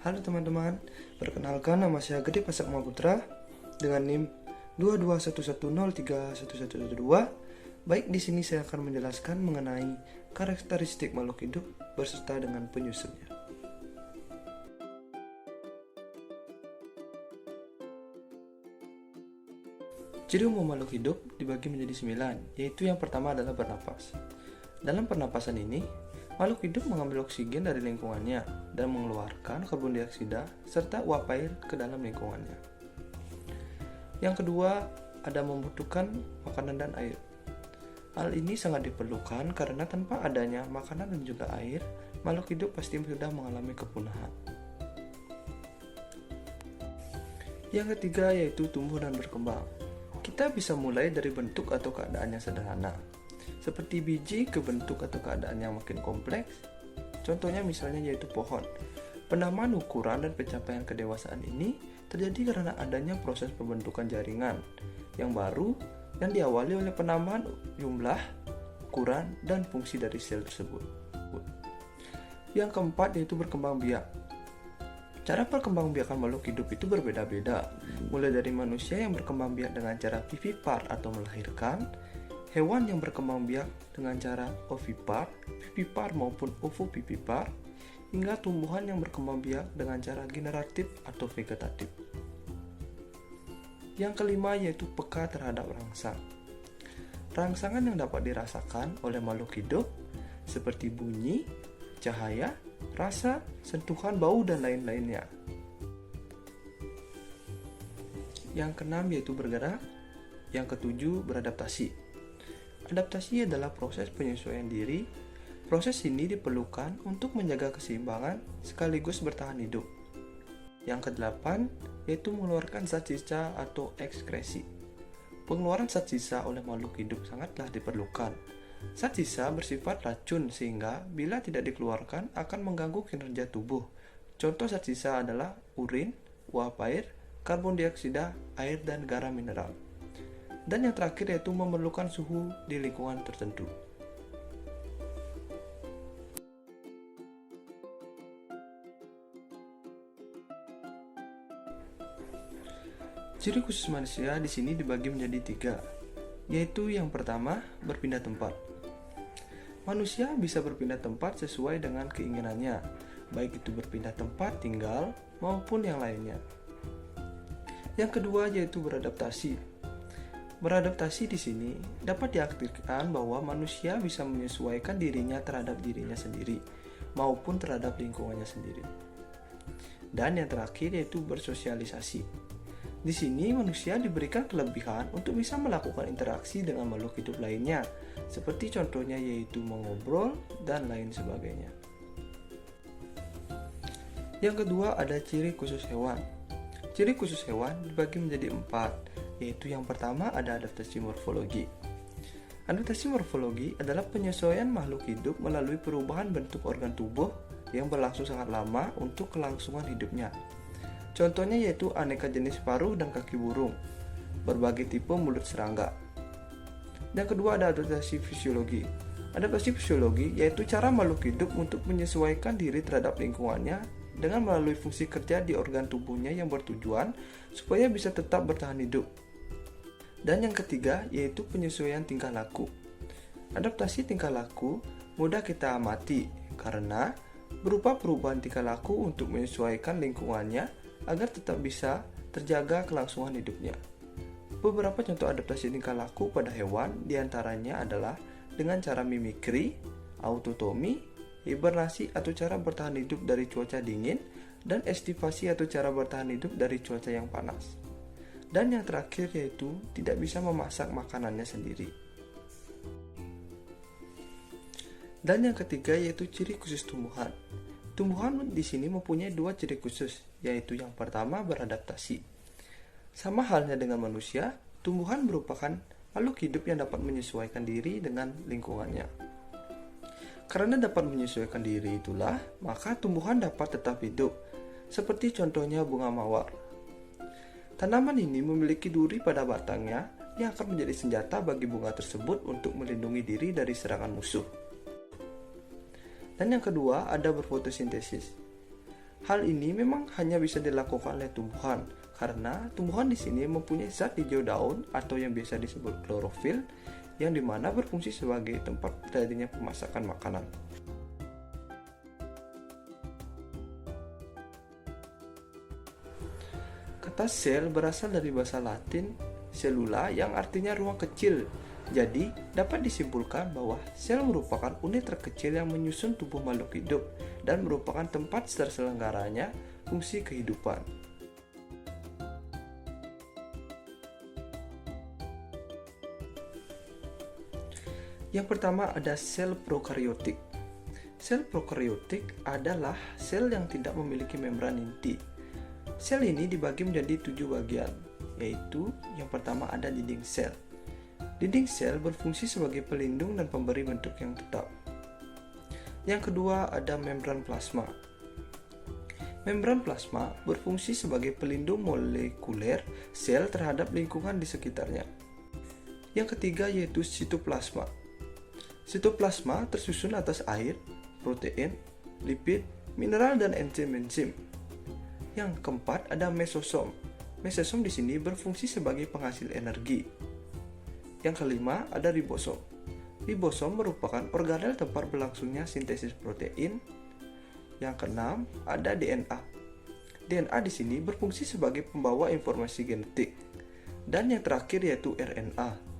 Halo teman-teman, perkenalkan nama saya Gede Pasak Putra dengan NIM 2211031112. Baik, di sini saya akan menjelaskan mengenai karakteristik makhluk hidup berserta dengan penyusunnya. Ciri umum makhluk hidup dibagi menjadi 9, yaitu yang pertama adalah bernapas. Dalam pernapasan ini, makhluk hidup mengambil oksigen dari lingkungannya dan mengeluarkan karbon dioksida serta uap air ke dalam lingkungannya. Yang kedua, ada membutuhkan makanan dan air. Hal ini sangat diperlukan karena tanpa adanya makanan dan juga air, makhluk hidup pasti sudah mengalami kepunahan. Yang ketiga yaitu tumbuh dan berkembang. Kita bisa mulai dari bentuk atau keadaan yang sederhana, seperti biji ke bentuk atau keadaan yang makin kompleks. Contohnya misalnya yaitu pohon. Penambahan ukuran dan pencapaian kedewasaan ini terjadi karena adanya proses pembentukan jaringan yang baru yang diawali oleh penambahan jumlah, ukuran, dan fungsi dari sel tersebut. Yang keempat yaitu berkembang biak. Cara perkembangbiakan makhluk hidup itu berbeda-beda, mulai dari manusia yang berkembang biak dengan cara vivipar atau melahirkan, hewan yang berkembang biak dengan cara ovipar, vivipar maupun ovovivipar, hingga tumbuhan yang berkembang biak dengan cara generatif atau vegetatif. Yang kelima yaitu peka terhadap rangsang. Rangsangan yang dapat dirasakan oleh makhluk hidup seperti bunyi, cahaya, rasa, sentuhan, bau, dan lain-lainnya. Yang keenam yaitu bergerak. Yang ketujuh beradaptasi. Adaptasi adalah proses penyesuaian diri. Proses ini diperlukan untuk menjaga keseimbangan sekaligus bertahan hidup. Yang kedelapan yaitu mengeluarkan zat sisa atau ekskresi. Pengeluaran zat sisa oleh makhluk hidup sangatlah diperlukan. Zat sisa bersifat racun sehingga bila tidak dikeluarkan akan mengganggu kinerja tubuh. Contoh zat sisa adalah urin, uap air, karbon dioksida, air, dan garam mineral. Dan yang terakhir yaitu memerlukan suhu di lingkungan tertentu. Ciri khusus manusia di sini dibagi menjadi 3, yaitu yang pertama berpindah tempat. Manusia bisa berpindah tempat sesuai dengan keinginannya, baik itu berpindah tempat tinggal maupun yang lainnya. Yang kedua yaitu beradaptasi. Beradaptasi di sini dapat diartikan bahwa manusia bisa menyesuaikan dirinya terhadap dirinya sendiri maupun terhadap lingkungannya sendiri. Dan yang terakhir yaitu bersosialisasi. Di sini manusia diberikan kelebihan untuk bisa melakukan interaksi dengan makhluk hidup lainnya, seperti contohnya yaitu mengobrol dan lain sebagainya. Yang kedua ada ciri khusus hewan. Ciri khusus hewan dibagi menjadi 4, yaitu yang pertama ada adaptasi morfologi. Adaptasi morfologi adalah penyesuaian makhluk hidup melalui perubahan bentuk organ tubuh yang berlangsung sangat lama untuk kelangsungan hidupnya. Contohnya yaitu aneka jenis paruh dan kaki burung, berbagai tipe mulut serangga. Yang kedua ada adaptasi fisiologi. Adaptasi fisiologi yaitu cara makhluk hidup untuk menyesuaikan diri terhadap lingkungannya dengan melalui fungsi kerja di organ tubuhnya yang bertujuan supaya bisa tetap bertahan hidup. Dan yang ketiga yaitu penyesuaian tingkah laku. Adaptasi tingkah laku mudah kita amati karena berupa perubahan tingkah laku untuk menyesuaikan lingkungannya agar tetap bisa terjaga kelangsungan hidupnya. Beberapa contoh adaptasi tingkah laku pada hewan diantaranya adalah dengan cara mimikri, autotomi, hibernasi atau cara bertahan hidup dari cuaca dingin, dan estivasi atau cara bertahan hidup dari cuaca yang panas. Dan yang terakhir yaitu tidak bisa memasak makanannya sendiri. Dan yang ketiga yaitu ciri khusus tumbuhan. Tumbuhan di sini mempunyai 2 ciri khusus, yaitu yang pertama beradaptasi. Sama halnya dengan manusia, tumbuhan merupakan makhluk hidup yang dapat menyesuaikan diri dengan lingkungannya. Karena dapat menyesuaikan diri itulah, maka tumbuhan dapat tetap hidup, seperti contohnya bunga mawar. Tanaman ini memiliki duri pada batangnya yang akan menjadi senjata bagi bunga tersebut untuk melindungi diri dari serangan musuh. Dan yang kedua ada berfotosintesis. Hal ini memang hanya bisa dilakukan oleh tumbuhan, karena tumbuhan di sini mempunyai zat hijau daun atau yang biasa disebut klorofil, yang dimana berfungsi sebagai tempat terjadinya pemasakan makanan. Kata sel berasal dari bahasa Latin cellula yang artinya ruang kecil. Jadi, dapat disimpulkan bahwa sel merupakan unit terkecil yang menyusun tubuh makhluk hidup dan merupakan tempat terselenggaranya fungsi kehidupan. Yang pertama ada sel prokariotik. Sel prokariotik adalah sel yang tidak memiliki membran inti. Sel ini dibagi menjadi 7 bagian, yaitu yang pertama ada dinding sel. Dinding sel berfungsi sebagai pelindung dan pemberi bentuk yang tetap. Yang kedua ada membran plasma. Membran plasma berfungsi sebagai pelindung molekuler sel terhadap lingkungan di sekitarnya. Yang ketiga yaitu sitoplasma. Sitoplasma tersusun atas air, protein, lipid, mineral, dan enzim-enzim. Yang keempat ada mesosom. Mesosom di sini berfungsi sebagai penghasil energi. Yang kelima ada ribosom. Ribosom merupakan organel tempat berlangsungnya sintesis protein. Yang keenam ada DNA. DNA di sini berfungsi sebagai pembawa informasi genetik. Dan yang terakhir yaitu RNA.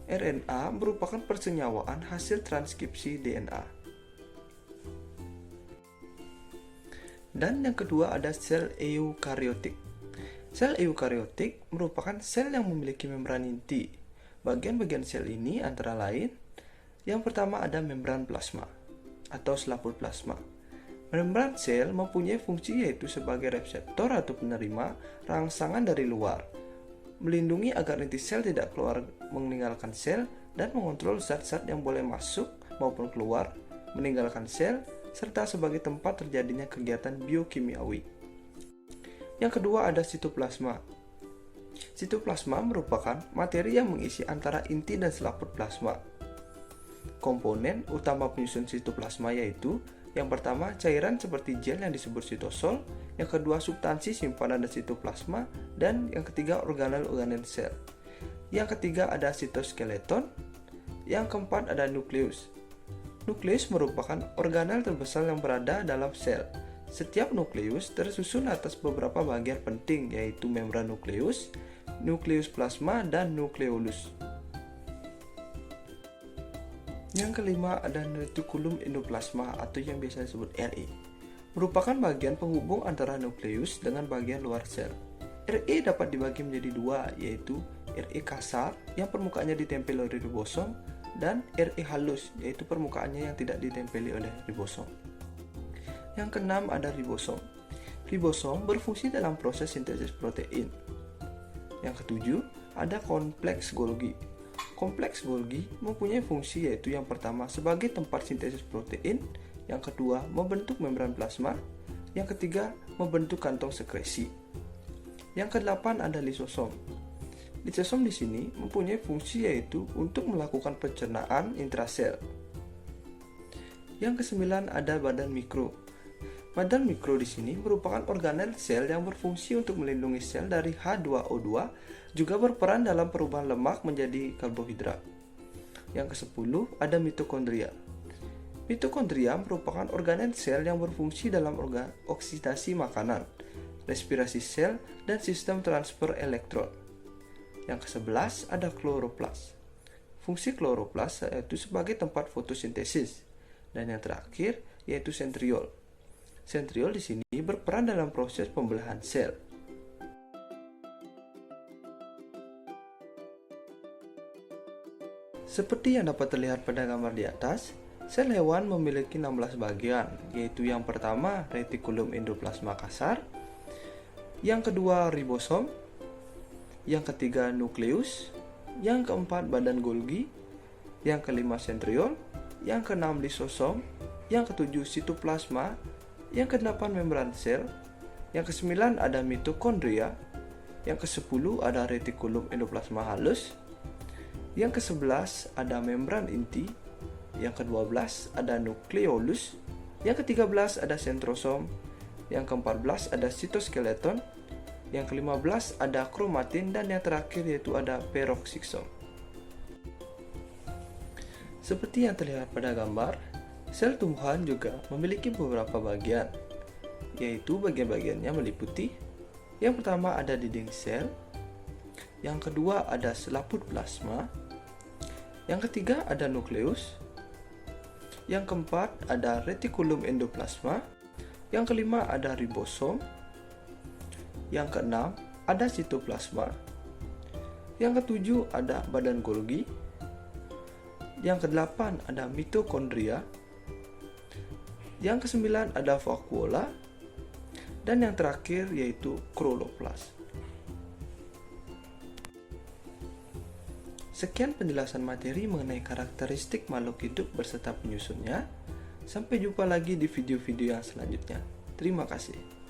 RNA merupakan persenyawaan hasil transkripsi DNA. Dan yang kedua ada sel eukariotik. Sel eukariotik merupakan sel yang memiliki membran inti. Bagian-bagian sel ini antara lain, yang pertama ada membran plasma atau selaput plasma. Membran sel mempunyai fungsi yaitu sebagai reseptor atau penerima rangsangan dari luar, melindungi agar inti sel tidak keluar meninggalkan sel, dan mengontrol zat-zat yang boleh masuk maupun keluar meninggalkan sel, serta sebagai tempat terjadinya kegiatan biokimiawi. Yang kedua ada sitoplasma. Sitoplasma merupakan materi yang mengisi antara inti dan selaput plasma. Komponen utama penyusun sitoplasma yaitu yang pertama cairan seperti gel yang disebut sitosol, yang kedua substansi simpanan dari sitoplasma, dan yang ketiga organel-organel sel. Yang ketiga ada sitoskeleton, yang keempat ada nukleus. Nukleus merupakan organel terbesar yang berada dalam sel. Setiap nukleus tersusun atas beberapa bagian penting yaitu membran nukleus, nukleus plasma, dan nukleolus. Yang kelima ada retikulum endoplasma atau yang biasa disebut RE. Merupakan bagian penghubung antara nukleus dengan bagian luar sel. RE dapat dibagi menjadi dua yaitu RE kasar yang permukaannya ditempel oleh ribosom dan RE halus yaitu permukaannya yang tidak ditempeli oleh ribosom. Yang keenam ada ribosom. Ribosom berfungsi dalam proses sintesis protein. Yang ketujuh ada kompleks Golgi. Kompleks Golgi mempunyai fungsi yaitu yang pertama sebagai tempat sintesis protein, yang kedua membentuk membran plasma, yang ketiga membentuk kantong sekresi. Yang kedelapan ada lisosom. Lisosom di sini mempunyai fungsi yaitu untuk melakukan pencernaan intrasel. Yang kesembilan ada badan mikro. Badan mikro di sini merupakan organel sel yang berfungsi untuk melindungi sel dari H2O2, juga berperan dalam perubahan lemak menjadi karbohidrat. Yang ke-10 ada mitokondria. Mitokondria merupakan organel sel yang berfungsi dalam oksidasi makanan, respirasi sel, dan sistem transfer elektron. Yang ke-11 ada kloroplas. Fungsi kloroplas yaitu sebagai tempat fotosintesis. Dan yang terakhir yaitu sentriol. Sentriol di sini berperan dalam proses pembelahan sel. Seperti yang dapat terlihat pada gambar di atas, sel hewan memiliki 16 bagian, yaitu yang pertama retikulum endoplasma kasar, yang kedua ribosom, yang ketiga nukleus, yang keempat badan Golgi, yang kelima sentriol, yang keenam lisosom, yang ketujuh sitoplasma, yang kedelapan membran sel, yang kesembilan ada mitokondria, yang ke-10 ada retikulum endoplasma halus, yang ke-11 ada membran inti, yang ke-12 ada nukleolus, yang ke-13 ada sentrosom, Yang ke-14 ada sitoskeleton. Yang ke-15 ada kromatin, dan yang terakhir yaitu ada peroksisom. Seperti yang terlihat pada gambar, sel tumbuhan juga memiliki beberapa bagian, yaitu bagian-bagiannya meliputi: yang pertama ada dinding sel, yang kedua ada selaput plasma, yang ketiga ada nukleus, yang keempat ada retikulum endoplasma, yang kelima ada ribosom, yang keenam ada sitoplasma, yang ketujuh ada badan Golgi, yang kedelapan ada mitokondria, yang kesembilan ada vakuola, dan yang terakhir yaitu kloroplas. Sekian penjelasan materi mengenai karakteristik makhluk hidup berserta penyusunnya. Sampai jumpa lagi di video-video yang selanjutnya. Terima kasih.